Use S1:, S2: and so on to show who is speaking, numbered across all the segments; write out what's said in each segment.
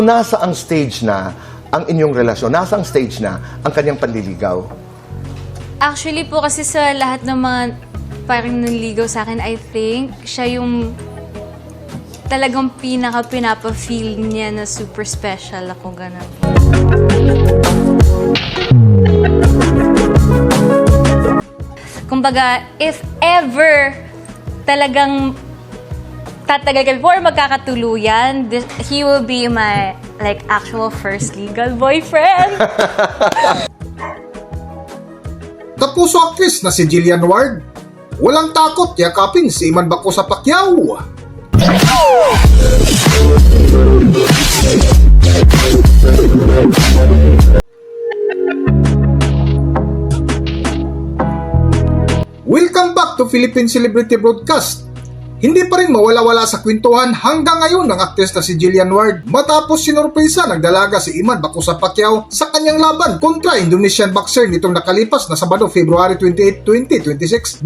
S1: Nasa ang stage na ang inyong relasyon? Nasa ang stage na ang kanyang panliligaw?
S2: Actually po kasi sa lahat ng mga parang nanligaw sa akin, I think siya yung talagang pinapa-feel niya na super special ako, ganun. Kumbaga, if ever talagang tatagal kami before magkakatuluyan, he will be my like actual first legal boyfriend.
S3: Kapuso actress na si Jillian Ward, walang takot yakapin si Iman Bacosa Pacquiao. Welcome back to Philippine Celebrity Broadcast. Hindi pa rin mawala-wala sa kwentuhan hanggang ngayon ng aktres na si Jillian Ward matapos sinurpresa ng dalaga si Iman Bacosa Pacquiao sa kanyang laban kontra Indonesian boxer nitong nakalipas na Sabado, February 28,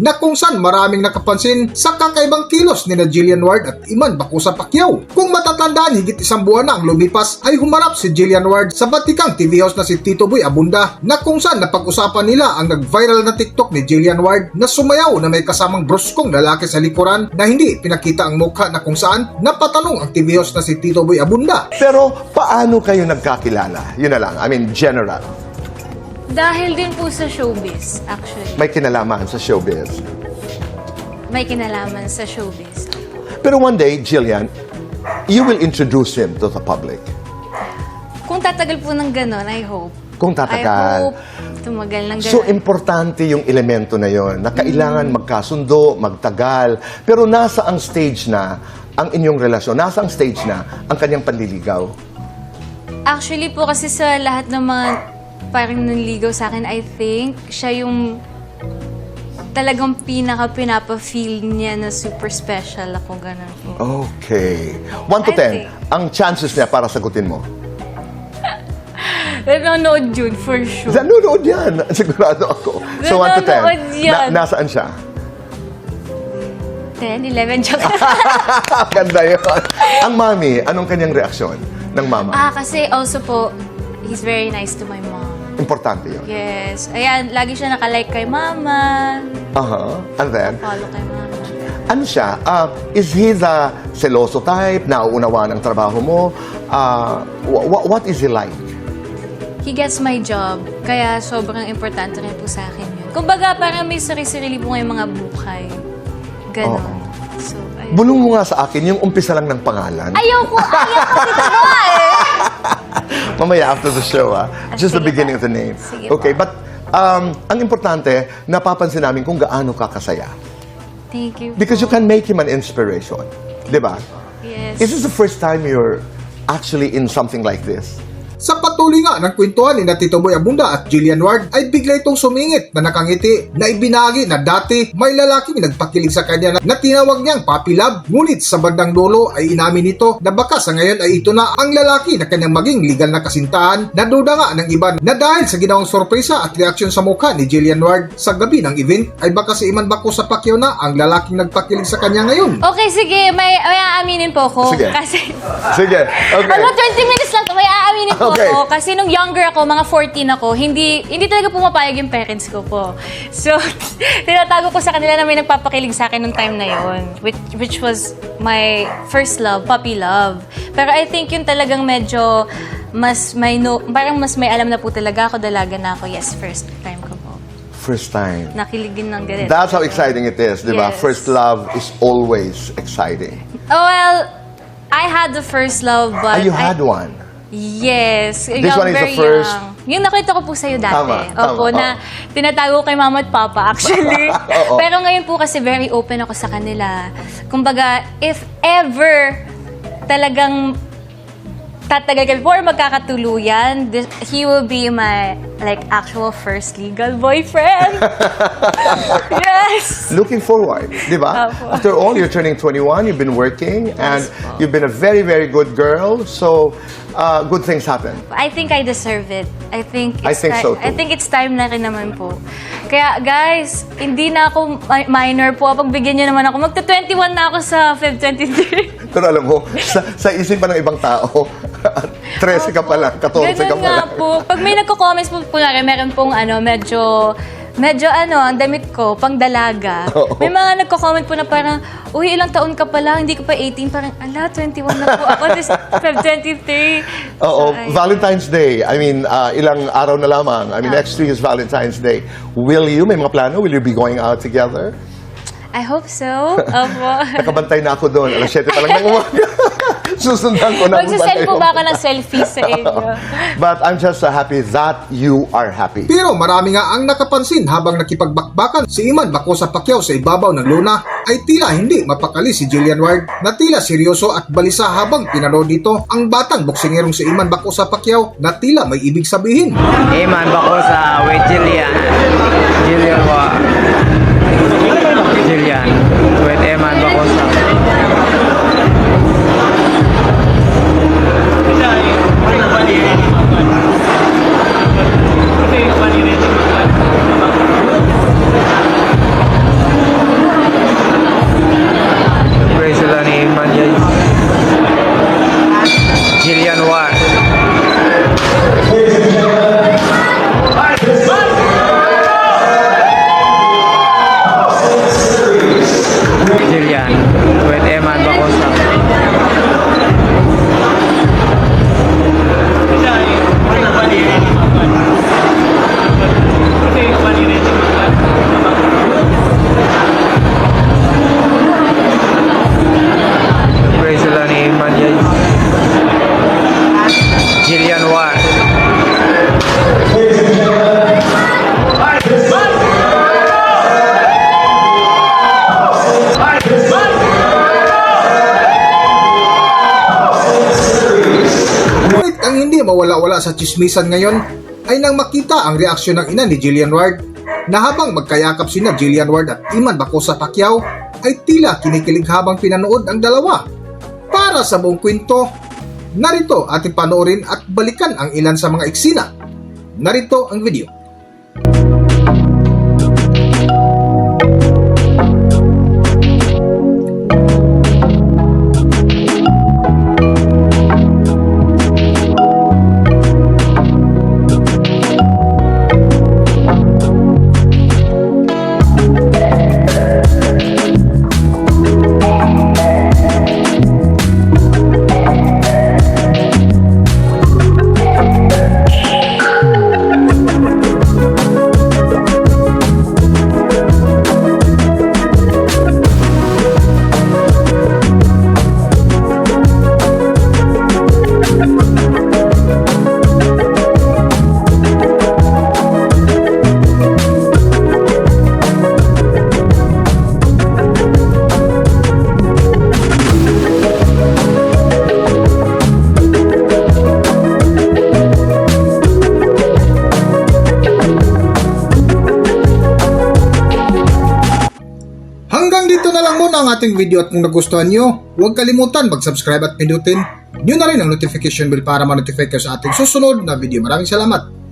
S3: 2026 na kung saan maraming nakapansin sa kakaibang kilos ni na Jillian Ward at Iman Bacosa Pacquiao. Kung matatandaan, higit isang buwan na ang lumipas ay humarap si Jillian Ward sa batikang TV house na si Tito Boy Abunda na kung saan napag-usapan nila ang nag-viral na TikTok ni Jillian Ward na sumayaw na may kasamang bruskong lalaki sa likuran na hindi pinakita ang mukha na kung saan napatanong ang TV host na si Tito Boy Abunda.
S1: Pero paano kayo nagkakilala? Yun na lang, I mean general.
S2: Dahil din po sa showbiz, actually.
S1: May kinalaman sa showbiz.
S2: May kinalaman sa showbiz.
S1: Pero one day, Jillian, you will introduce him to the public.
S2: Kung tatagal po ng ganon, I hope.
S1: Kung tatagal.
S2: I hope tumagal ng ganon.
S1: So, importante yung elemento na yon na kailangan magkasundo, magtagal. Pero nasa ang stage na ang inyong relasyon? Nasa ang stage na ang kanyang panliligaw?
S2: Actually po kasi sa lahat ng mga parang nanligaw sa akin, I think siya yung talagang pinapa-feel niya na super special ako, ganun po.
S1: Okay. 1 to 10,
S2: I think.
S1: ang chances niya para sagutin mo?
S2: Nanonood yun, for sure.
S1: Nanonood yan. Sigurado ako. So, 1 to 10.
S2: Nanonood yan.
S1: Nasaan siya?
S2: 10, 11, tsaka.
S1: Ganda yun. Ang mami, anong kanyang reaksyon ng mama?
S2: Kasi also po, he's very nice to my mom.
S1: Importante yun.
S2: Yes. Ayan, lagi siya nakalike kay mama.
S1: And then,
S2: Follow kay mama.
S1: ano siya? Is he the seloso type? Nauunawa ng trabaho mo? What is he like?
S2: He gets my job, kaya sobrang importante rin po sa akin yun. Kumbaga, parang may sarili-sarili po ngayong mga buhay. Ganon.
S1: Oo.
S2: So, ayun.
S1: Bulong mo nga sa akin yung umpisa lang ng pangalan.
S2: Ayoko dito eh.
S1: Mamaya after the show, just the
S2: sige
S1: beginning
S2: pa.
S1: of the name.
S2: Sige
S1: Okay,
S2: pa.
S1: but ang importante, napapansin namin kung gaano ka kasaya.
S2: Thank you.
S1: Because you can make him an inspiration. Di ba?
S2: Yes.
S1: Is this the first time you're actually in something like this?
S3: Sa patuloy nga ng kwentuhan ni na Tito Boy Abunda at Jillian Ward ay bigla itong sumingit na nakangiti na ibinagi na dati may lalaking nagpakilig sa kanya na tinawag niyang Papi Love. Ngunit sa bandang dulo ay inamin nito na baka sa ngayon ay ito na ang lalaki na kanyang maging legal na kasintahan. Naduda nga ng iba na dahil sa ginawang sorpresa at reaksyon sa mukha ni Jillian Ward sa gabi ng event ay baka si Iman Bacosa Pacquiao na ang lalaking nagpakilig sa kanya ngayon.
S2: Okay, sige. May aaminin po ako.
S1: Sige.
S2: Kasi,
S1: Sige, okay.
S2: 20 minutes lang to. May aaminin po
S1: Okay.
S2: ako. Kasi nung younger ako, mga 14 ako, hindi talaga pumapayag yung parents ko po. So, tinatago ko sa kanila na may nagpapakilig sa akin nung time na yon, which was my first love, puppy love. Pero I think yun talagang medyo parang mas may alam na po talaga ako, dalaga na ako. Yes, first time ko po.
S1: First time.
S2: Nakiligin ng ganito.
S1: That's how exciting it is, di ba?
S2: Yes.
S1: First love is always exciting.
S2: Oh, well, I had the first love, but
S1: You had one.
S2: Yes.
S1: This one is the
S2: very
S1: first?
S2: young. Yung nakita ko po sa'yo dati.
S1: Tama,
S2: Opo,
S1: tama,
S2: na tinatago kay mama at papa actually.
S1: Oo.
S2: Pero ngayon po kasi very open ako sa kanila. Kumbaga, if ever talagang tatagal kami before magkakatuluyan, he will be my like actual first legal boyfriend. Yes.
S1: Looking forward, di ba?
S2: Opo.
S1: After all, you're turning 21, you've been working, and you've been a very, very good girl, so good things happen.
S2: I think I deserve it. I think
S1: I think so too.
S2: I think it's time na rin naman po. Kaya guys, hindi na ako minor po. Pagbigyan niyo naman ako. Magta-21 na ako sa Feb 23.
S1: Pero alam mo, sa isipan ng ibang tao, 13 ka pa lang, 14 ka
S2: Ganun
S1: pa
S2: nga
S1: lang.
S2: po. Pag may nagko-comments po, kunwari, meron pong medyo ang damit ko, pang dalaga.
S1: Oo.
S2: May mga nagko-comment po na parang, uy, ilang taon ka pa lang, hindi ko pa 18. Parang, ala, 21 na po ako. This Feb 23.
S1: Oo,
S2: So, ayun.
S1: Valentine's Day. I mean, ilang araw na lamang. I mean, next week is Valentine's Day. May mga plano? Will you be going out together?
S2: I hope so. Opo.
S1: Nakabantay na ako doon. Alas 7 pa lang ng umaga. Susundan ko na.
S2: Magsasend po ba ako ng selfie sa inyo?
S1: But I'm just happy that you are happy.
S3: Pero marami nga ang nakapansin habang nakipagbakbakan si Iman Bacosa Pacquiao sa ibabaw ng luna ay tila hindi mapakali si Jillian Ward na tila seryoso at balisa habang pinanood dito ang batang boksingerong si Iman Bacosa Pacquiao na tila may ibig sabihin.
S4: Iman Bacosa with Jillian with Iman Bacosa. Praise sila ni Iman guys. Jillian Ward. Jillian with Iman Bacosa. Praise sila ni Iman guys. Jillian Ward.
S3: Ngunit ang hindi mawala-wala sa chismisan ngayon ay nang makita ang reaksyon ng ina ni Jillian Ward na habang magkayakap sina Jillian Ward at Iman Bacosa Pacquiao ay tila kinikilig habang pinanood ang dalawa. Para sa buong kwento, narito ating panoorin at balikan ang ilan sa mga eksena. Narito ang video. Hanggang dito na lang muna ang ating video at kung nagustuhan nyo, huwag kalimutan mag-subscribe at pindutin nyo na rin ang notification bell para ma-notify kayo sa ating susunod na video. Maraming salamat!